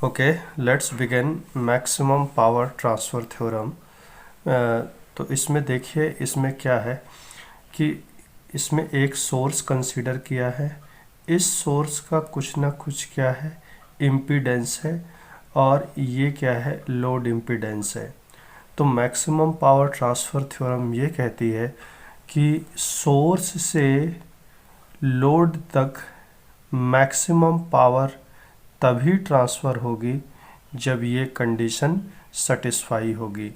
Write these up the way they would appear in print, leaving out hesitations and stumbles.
Okay, let's begin maximum power transfer theorem. तो इसमें देखिए, इसमें क्या है कि इसमें एक सोर्स कंसीडर किया है। इस सोर्स का कुछ ना कुछ क्या है, इम्पीडेंस है, और ये क्या है, लोड इम्पीडेंस है। तो मैक्सिमम पावर ट्रांसफ़र थ्योरम ये कहती है कि सोर्स से लोड तक मैक्सिमम पावर तभी ट्रांसफ़र होगी जब ये कंडीशन सेटिस्फाई होगी।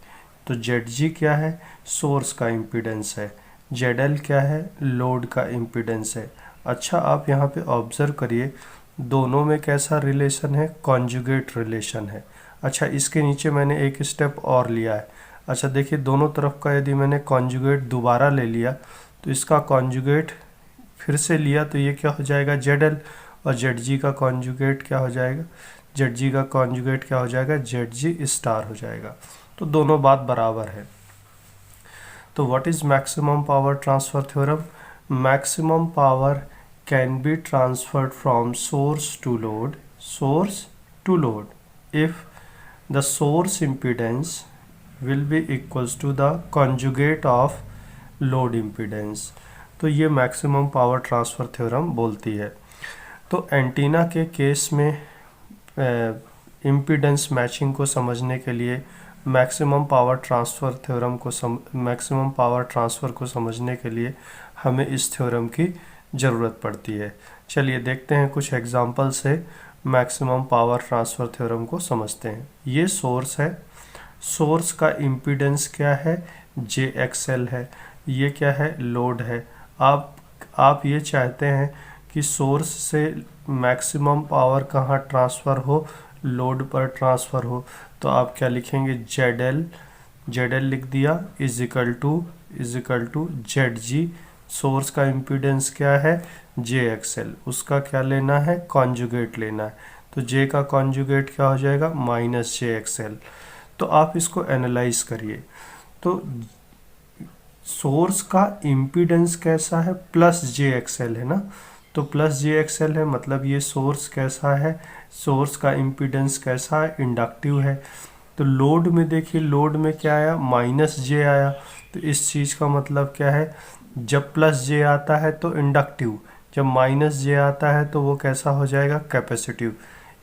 तो Zg क्या है, सोर्स का इम्पीडेंस है। ZL क्या है, लोड का इम्पीडेंस है। अच्छा, आप यहाँ पे ऑब्ज़र्व करिए, दोनों में कैसा रिलेशन है, कॉन्जुगेट रिलेशन है। अच्छा, इसके नीचे मैंने एक स्टेप और लिया है। अच्छा देखिए, दोनों तरफ का यदि मैंने कॉन्जुगेट दोबारा ले लिया तो इसका कॉन्जुगेट फिर से लिया तो ये क्या हो जाएगा, ZL, और Zg का कॉन्जुगेट क्या हो जाएगा, Zg का कॉन्जुगेट क्या हो जाएगा, Zg स्टार हो जाएगा। तो दोनों बात बराबर है। तो what is maximum power transfer theorem? Maximum power can be transferred from source to load if the source impedance will be equals to the conjugate of load impedance. तो ये मैक्सिमम पावर ट्रांसफ़र थ्योरम बोलती है। तो antenna के case में impedance matching को समझने के लिए मैक्सिमम पावर ट्रांसफ़र को समझने के लिए हमें इस थ्योरम की ज़रूरत पड़ती है। चलिए देखते हैं, कुछ एग्जांपल से मैक्सिमम पावर ट्रांसफ़र थ्योरम को समझते हैं। ये सोर्स है, सोर्स का इम्पीडेंस क्या है, JXL है। ये क्या है, लोड है। आप ये चाहते हैं कि सोर्स से मैक्सिमम पावर कहाँ ट्रांसफ़र हो, लोड पर ट्रांसफ़र हो। तो आप क्या लिखेंगे, ZL लिख दिया, is equal to ZG। Source का इम्पीडेंस क्या है, JXL, उसका क्या लेना है, कॉन्जुगेट लेना है। तो J का कॉन्जुगेट क्या हो जाएगा, -JXL। तो आप इसको एनालाइज करिए। तो सोर्स का इम्पीडेंस कैसा है, +JXL है ना। तो +JXL है, मतलब ये सोर्स कैसा है, सोर्स का इम्पीडेंस कैसा है, इंडक्टिव है। तो लोड में देखिए, लोड में क्या आया, -J आया। तो इस चीज़ का मतलब क्या है, जब +J आता है तो इंडक्टिव, जब -J आता है तो वो कैसा हो जाएगा, कैपेसिटिव।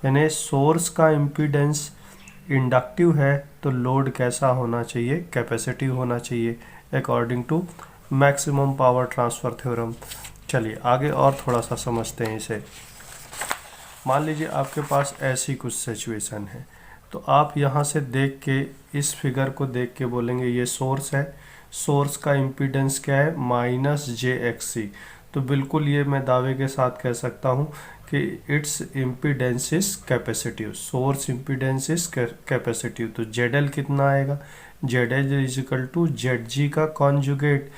यानी सोर्स का इम्पीडेंस इंडक्टिव है तो लोड कैसा होना चाहिए, कैपेसिटिव होना चाहिए, according to maximum power transfer theorem. चलिए आगे और थोड़ा सा समझते हैं इसे। मान लीजिए आपके पास ऐसी कुछ सिचुएशन है, तो आप यहाँ से देख के, इस फिगर को देख के बोलेंगे ये सोर्स है, सोर्स का इम्पीडेंस क्या है, -JXC। तो बिल्कुल ये मैं दावे के साथ कह सकता हूँ कि its impedance is capacitive, source impedance is capacitive. तो ZL कितना आएगा, ZL is equal to ZG का कॉन्जुगेट।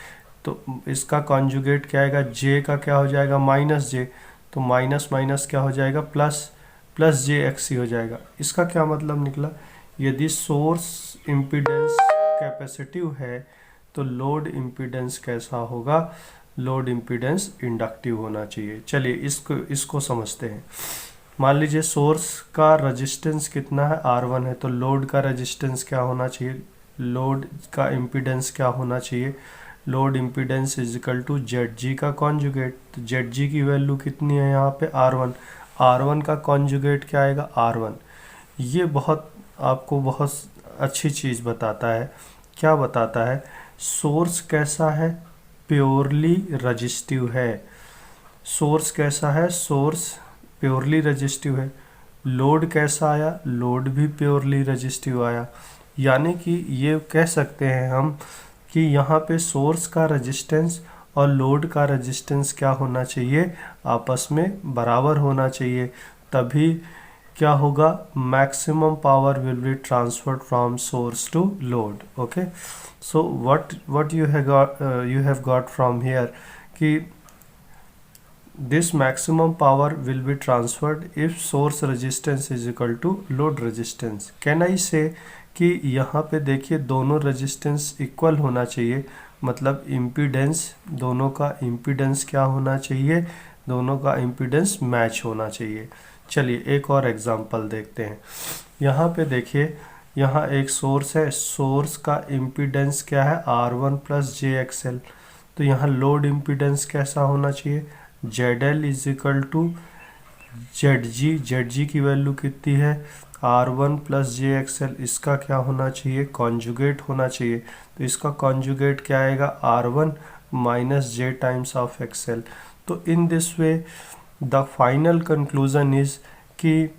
तो इसका कॉन्जुगेट क्या आएगा, J का क्या हो जाएगा, -J। तो माइनस माइनस क्या हो जाएगा, प्लस JXC हो जाएगा। इसका क्या मतलब निकला, यदि सोर्स इम्पीडेंस कैपेसिटिव है तो लोड इम्पीडेंस कैसा होगा, लोड इम्पीडेंस इंडक्टिव होना चाहिए। चलिए इसको समझते हैं। मान लीजिए सोर्स का रेजिस्टेंस कितना है, R1 है। तो लोड का रेजिस्टेंस क्या होना चाहिए, लोड का इम्पीडेंस क्या होना चाहिए, load impedance is equal to ZG का कॉन्जुगेट। तो ZG की वैल्यू कितनी है यहाँ पे, R1। R1 का कॉन्जुगेट क्या आएगा, R1। ये आपको बहुत अच्छी चीज़ बताता है। क्या बताता है, सोर्स कैसा है, प्योरली रजिस्टिव है। सोर्स कैसा है, सोर्स प्योरली रजिस्टिव है। लोड कैसा आया, लोड भी प्योरली रजिस्टिव आया। यानी कि ये कह सकते हैं हम कि यहाँ पे सोर्स का रेजिस्टेंस और लोड का रेजिस्टेंस क्या होना चाहिए, आपस में बराबर होना चाहिए। तभी क्या होगा, maximum power will be transferred from source to load. Okay, so what you have got from here कि this maximum power will be transferred if source resistance is equal to load resistance. Can I say कि यहाँ पे देखिए दोनों resistance equal होना चाहिए, मतलब impedance, दोनों का इम्पीडेंस क्या होना चाहिए, दोनों का इम्पीडेंस मैच होना चाहिए। चलिए एक और एग्जांपल देखते हैं। यहाँ पे देखिए, यहाँ एक सोर्स है, सोर्स का इम्पीडेंस क्या है, R1 प्लस JXL। तो यहाँ लोड इम्पीडेंस कैसा होना चाहिए, ZL is equal to ZG की वैल्यू कितनी है, R1 प्लस JXL। इसका क्या होना चाहिए, कॉन्जुगेट होना चाहिए। तो इसका कॉन्जुगेट क्या आएगा, R1 minus J times of XL। तो in this way the final conclusion is कि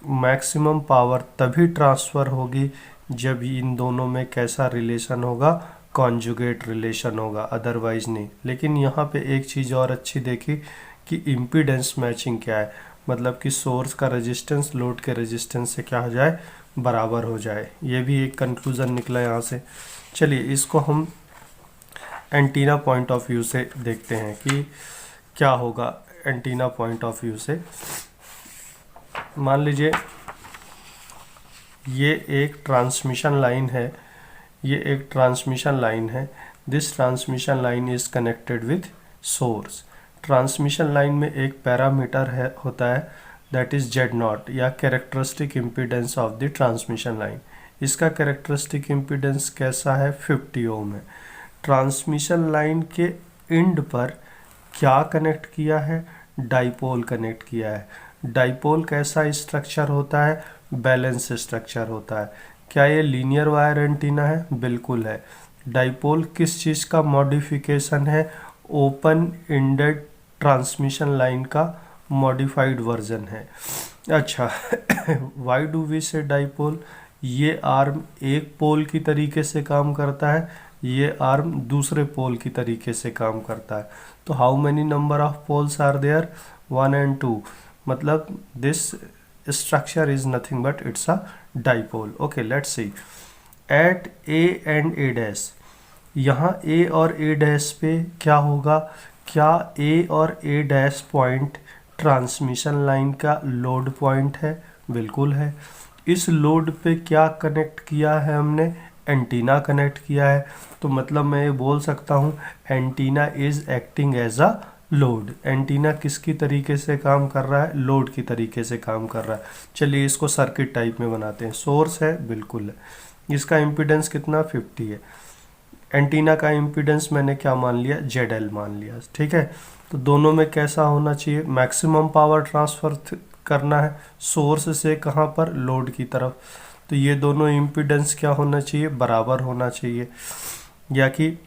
मैक्सिमम पावर तभी ट्रांसफ़र होगी जब इन दोनों में कैसा रिलेशन होगा, कॉन्जुगेट रिलेशन होगा, अदरवाइज नहीं। लेकिन यहाँ पे एक चीज़ और अच्छी देखी कि इम्पीडेंस मैचिंग क्या है, मतलब कि सोर्स का रेजिस्टेंस लोड के रेजिस्टेंस से क्या हो जाए, बराबर हो जाए। ये भी एक कंक्लूज़न निकला यहाँ से। चलिए इसको हम एंटीना पॉइंट ऑफ व्यू से देखते हैं कि क्या होगा एंटीना पॉइंट ऑफ व्यू से। मान लीजिए ये एक ट्रांसमिशन लाइन है, ये एक ट्रांसमिशन लाइन है। This transmission line is connected with source. Transmission line में एक पैरामीटर है होता है, दैट इज Z0 या characteristic impedance of the transmission line. इसका कैरेक्टरिस्टिक इम्पीडेंस कैसा है, 50 ओम है। ट्रांसमिशन लाइन के एंड पर क्या कनेक्ट किया है, डाइपोल कनेक्ट किया है। डाइपोल कैसा स्ट्रक्चर होता है, बैलेंस स्ट्रक्चर होता है। क्या ये लीनियर वायर एंटीना है, बिल्कुल है। डाइपोल किस चीज़ का मॉडिफिकेशन है, ओपन एंडेड ट्रांसमिशन लाइन का मॉडिफाइड वर्जन है। अच्छा वाई डू वी से डाइपोल, ये आर्म एक पोल की तरीके से काम करता है, ये आर्म दूसरे पोल की तरीके से काम करता है। तो how many number of poles are there, 1 and 2। मतलब this structure is nothing but it's a dipole। okay, let's see at A and A dash। यहाँ A और A dash पे क्या होगा, क्या A और A dash point transmission line का load point है, बिल्कुल है। इस लोड पे क्या कनेक्ट किया है हमने, एंटीना कनेक्ट किया है। तो मतलब मैं ये बोल सकता हूँ antenna is acting as a load. Antenna किसकी तरीके से काम कर रहा है, लोड की तरीके से काम कर रहा है। चलिए इसको सर्किट टाइप में बनाते हैं। सोर्स है, बिल्कुल है। इसका इम्पीडेंस कितना, 50 है। एंटीना का इम्पीडेंस मैंने क्या मान लिया, ZL मान लिया, ठीक है। तो दोनों में कैसा होना चाहिए, मैक्सिमम पावर ट्रांसफ़र करना है सोर्स से कहाँ पर, लोड की तरफ। तो ये दोनों इम्पीडेंस क्या होना चाहिए, बराबर होना चाहिए, या कि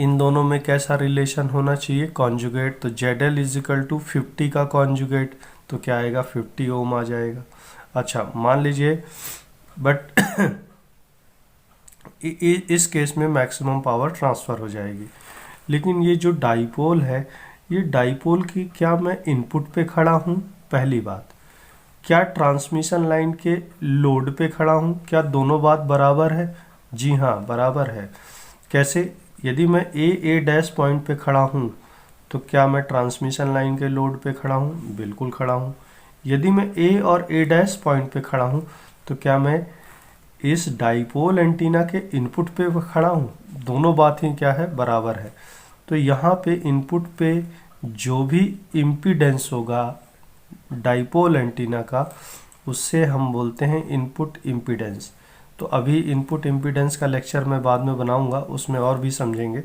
इन दोनों में कैसा रिलेशन होना चाहिए, कॉन्जुगेट। तो ZL इज इक्वल टू 50 का कॉन्जुगेट, तो क्या आएगा, 50 ओम आ जाएगा। अच्छा मान लीजिए बट इस केस में मैक्सिमम पावर ट्रांसफ़र हो जाएगी। लेकिन ये जो डाइपोल है, ये डाइपोल की क्या मैं इनपुट पे खड़ा हूँ, पहली बात। क्या ट्रांसमिशन लाइन के लोड पे खड़ा हूँ, क्या दोनों बात बराबर है, जी हाँ बराबर है। कैसे, यदि मैं A डैश पॉइंट पे खड़ा हूँ तो क्या मैं ट्रांसमिशन लाइन के लोड पे खड़ा हूँ, बिल्कुल खड़ा हूँ। यदि मैं A और A डैश पॉइंट पे खड़ा हूँ तो क्या मैं इस डाइपोल एंटीना के इनपुट पे खड़ा हूँ, दोनों बात ही क्या है, बराबर है। तो यहाँ पे इनपुट पे जो भी इम्पीडेंस होगा डाइपोल एंटीना का, उससे हम बोलते हैं इनपुट इम्पीडेंस। तो अभी इनपुट इम्पीडेंस का लेक्चर मैं बाद में बनाऊंगा, उसमें और भी समझेंगे।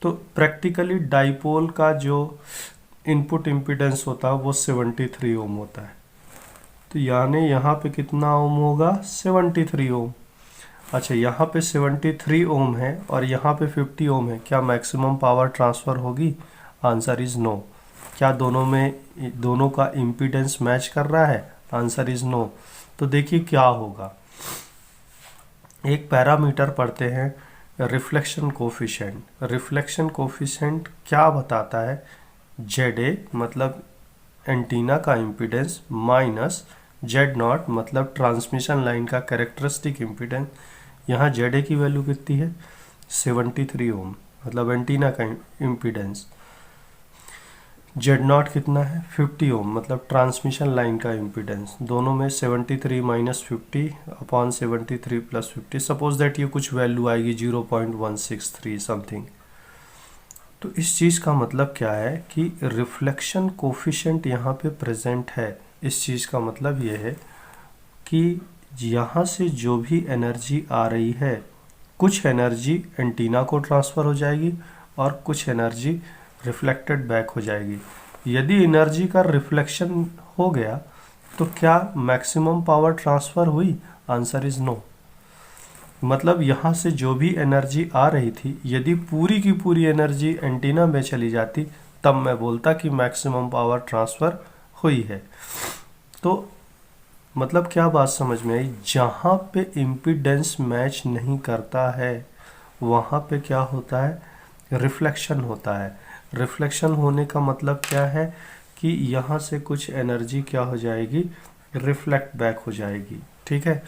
तो प्रैक्टिकली डाइपोल का जो इनपुट इम्पीडेंस होता है वो 73 ओम होता है। तो यानी यहाँ पे कितना ओम होगा, 73 ओम। अच्छा यहाँ पे 73 ओम है और यहाँ पे 50 ओम है, क्या मैक्सिमम पावर ट्रांसफ़र होगी, आंसर इज़ नो। क्या दोनों का इम्पीडेंस मैच कर रहा है, आंसर इज़ नो। तो देखिए क्या होगा, एक पैरामीटर पढ़ते हैं रिफ्लेक्शन कोफिशिएंट। रिफ्लेक्शन कोफिशिएंट क्या बताता है, ZA मतलब एंटीना का इम्पीडेंस माइनस Z0 मतलब ट्रांसमिशन लाइन का कैरेक्टरिस्टिक इम्पीडेंस। यहाँ ZA की वैल्यू कितनी है, 73 ओम मतलब एंटीना का इम्पीडेंस। Z0 कितना है, 50 ओम मतलब ट्रांसमिशन लाइन का इम्पीडेंस। दोनों में 73 minus 50 upon 73 plus 50। Suppose that ये कुछ वैल्यू आएगी 0.163 समथिंग। तो इस चीज़ का मतलब क्या है कि रिफ्लेक्शन कोफिशिएंट यहाँ पे प्रेजेंट है, इस चीज़ का मतलब ये है कि यहाँ से जो भी एनर्जी आ रही है, कुछ एनर्जी एंटीना को ट्रांसफ़र हो जाएगी और कुछ एनर्जी रिफ्लेक्टेड बैक हो जाएगी। यदि एनर्जी का रिफ्लेक्शन हो गया तो क्या मैक्सिमम पावर ट्रांसफ़र हुई? Answer is no. मतलब यहाँ से जो भी एनर्जी आ रही थी, यदि पूरी की पूरी एनर्जी एंटीना में चली जाती तब मैं बोलता कि मैक्सिमम पावर ट्रांसफ़र हुई है। तो मतलब क्या बात समझ में आई? जहाँ पे इम्पीडेंस मैच नहीं करता है वहाँ पे क्या होता है? रिफ्लेक्शन होता है। रिफ्लेक्शन होने का मतलब क्या है कि यहाँ से कुछ एनर्जी क्या हो जाएगी? रिफ्लेक्ट बैक हो जाएगी। ठीक है,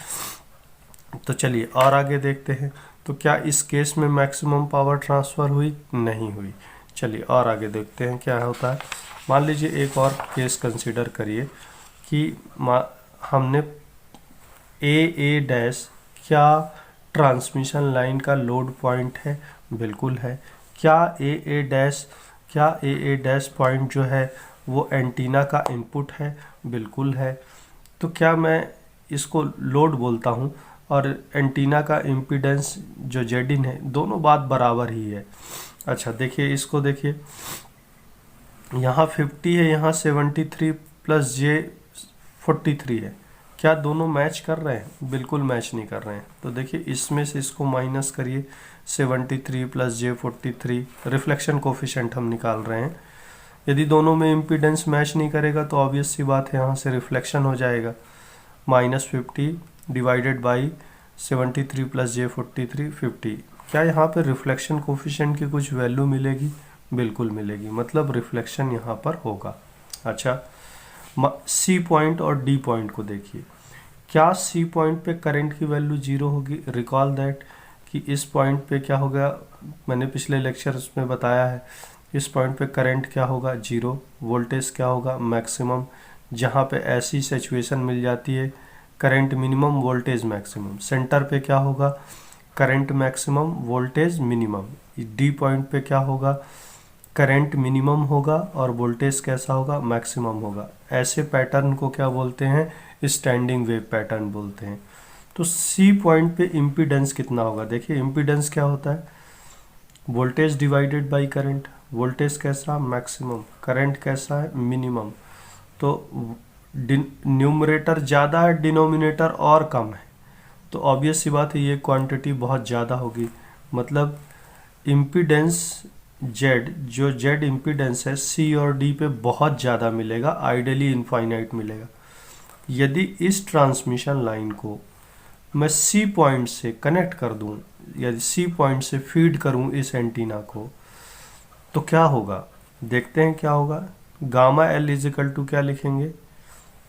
तो चलिए और आगे देखते हैं। तो क्या इस केस में मैक्सिमम पावर ट्रांसफ़र हुई? नहीं हुई। चलिए और आगे देखते हैं क्या होता है। मान लीजिए एक और केस कंसीडर करिए कि हमने ए डैश क्या ट्रांसमिशन लाइन का लोड पॉइंट है? बिल्कुल है। क्या ए डैश पॉइंट जो है वो एंटीना का इनपुट है? बिल्कुल है। तो क्या मैं इसको लोड बोलता हूँ और एंटीना का इम्पीडेंस जो जेड इन है, दोनों बात बराबर ही है। अच्छा देखिए, इसको देखिए, यहाँ 50 है, यहाँ 73 प्लस जे 43 है। क्या दोनों मैच कर रहे हैं? बिल्कुल मैच नहीं कर रहे हैं। तो देखिए इसमें से इसको माइनस करिए, 73 प्लस जे 43, रिफ्लेक्शन कोफिशिएंट हम निकाल रहे हैं। यदि दोनों में इम्पीडेंस मैच नहीं करेगा तो ऑब्वियस सी बात है यहाँ से रिफ्लेक्शन हो जाएगा। -50 डिवाइडेड बाई 73 प्लस जे 43 50। क्या यहाँ पर रिफ्लेक्शन कोफिशिएंट की कुछ वैल्यू मिलेगी? बिल्कुल मिलेगी, मतलब रिफ्लेक्शन यहाँ पर होगा। अच्छा, सी पॉइंट और डी पॉइंट को देखिए। क्या सी पॉइंट पे करंट की वैल्यू 0 होगी? रिकॉल दैट कि इस पॉइंट पे क्या होगा, मैंने पिछले लेक्चर में बताया है। इस पॉइंट पे करंट क्या होगा? 0। वोल्टेज क्या होगा? मैक्सिमम। जहाँ पे ऐसी सिचुएशन मिल जाती है, current minimum voltage maximum. Centre पे क्या होगा? Current maximum voltage minimum. D point पे क्या होगा? करंट मिनिमम होगा और वोल्टेज कैसा होगा? मैक्सिमम होगा। ऐसे पैटर्न को क्या बोलते हैं? स्टैंडिंग वेव पैटर्न बोलते हैं। तो सी पॉइंट पे इम्पीडेंस कितना होगा? देखिए इम्पीडेंस क्या होता है? Voltage divided by current. Voltage कैसा? मैक्सिमम। करंट कैसा है? मिनिमम। तो न्यूमरेटर ज़्यादा है, डिनोमिनेटर और कम है, तो ऑब्वियस सी बात है ये क्वांटिटी बहुत ज़्यादा होगी। मतलब इम्पीडेंस जेड, जो जेड इम्पीडेंस है, सी और डी पे बहुत ज़्यादा मिलेगा, आइडियली इनफाइनाइट मिलेगा। यदि इस ट्रांसमिशन लाइन को मैं सी पॉइंट से कनेक्ट कर दूं, यदि सी पॉइंट से फीड करूं इस एंटीना को, तो क्या होगा? देखते हैं क्या होगा। गामा एल इजिकल टू क्या लिखेंगे?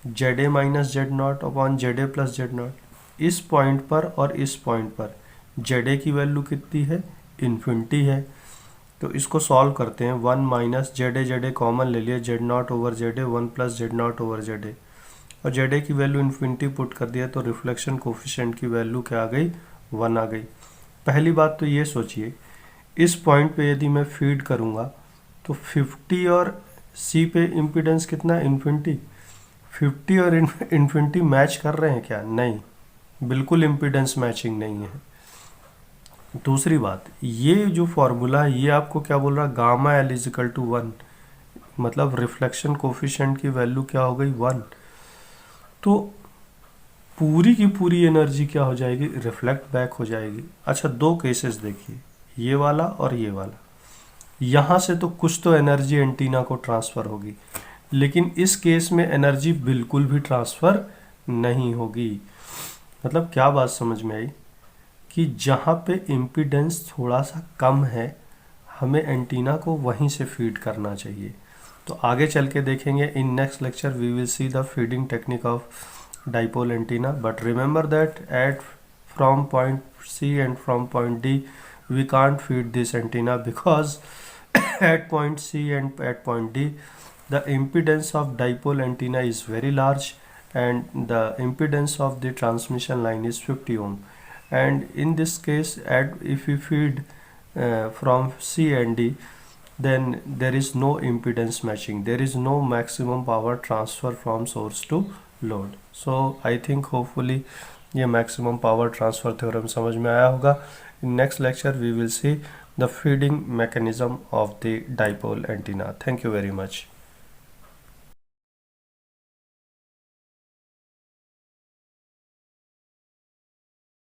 Z A minus Z not upon Z A plus Z not. इस पॉइंट पर और इस पॉइंट पर जेड ए की वैल्यू कितनी है? इन्फिनिटी है। तो इसको सॉल्व करते हैं। 1 माइनस जेड ए कॉमन ले लिया, Z not over Z A, 1 plus Z not over Z A, और जेड ए की वैल्यू इन्फिनिटी पुट कर दिया तो रिफ्लेक्शन कोफिशिएंट की वैल्यू क्या आ गई? 1 आ गई। पहली बात तो ये सोचिए, इस पॉइंट पे यदि मैं फीड करूँगा तो 50 और सी पे इम्पीडेंस कितना? इन्फिनिटी। 50 और इन्फिनिटी मैच कर रहे हैं क्या? नहीं, बिल्कुल इम्पीडेंस मैचिंग नहीं है। दूसरी बात, ये जो फॉर्मूला है ये आपको क्या बोल रहा है? गामा एल इजिकल टू 1, मतलब रिफ्लेक्शन कोफिशिएंट की वैल्यू क्या हो गई? 1। तो पूरी की पूरी एनर्जी क्या हो जाएगी? रिफ्लेक्ट बैक हो जाएगी। अच्छा, दो केसेस देखिए, ये वाला और ये वाला। यहाँ से तो कुछ तो एनर्जी एंटीना को ट्रांसफ़र होगी, लेकिन इस केस में एनर्जी बिल्कुल भी ट्रांसफ़र नहीं होगी। मतलब क्या बात समझ में आई कि जहाँ पे इम्पीडेंस थोड़ा सा कम है, हमें एंटीना को वहीं से फीड करना चाहिए। तो आगे चल के देखेंगे, in next lecture we will see the feeding technique of dipole antenna, but remember that at from point C and from point D we can't feed this antenna because at point C and at point D the impedance of dipole antenna is very large and the impedance of the transmission line is 50 ohm, and in this case if we feed from C and D, then there is no impedance matching, there is no maximum power transfer from source to load. So I think hopefully ये maximum power transfer theorem समझ में आया होगा. In next lecture we will see the feeding mechanism of the dipole antenna. Thank you very much.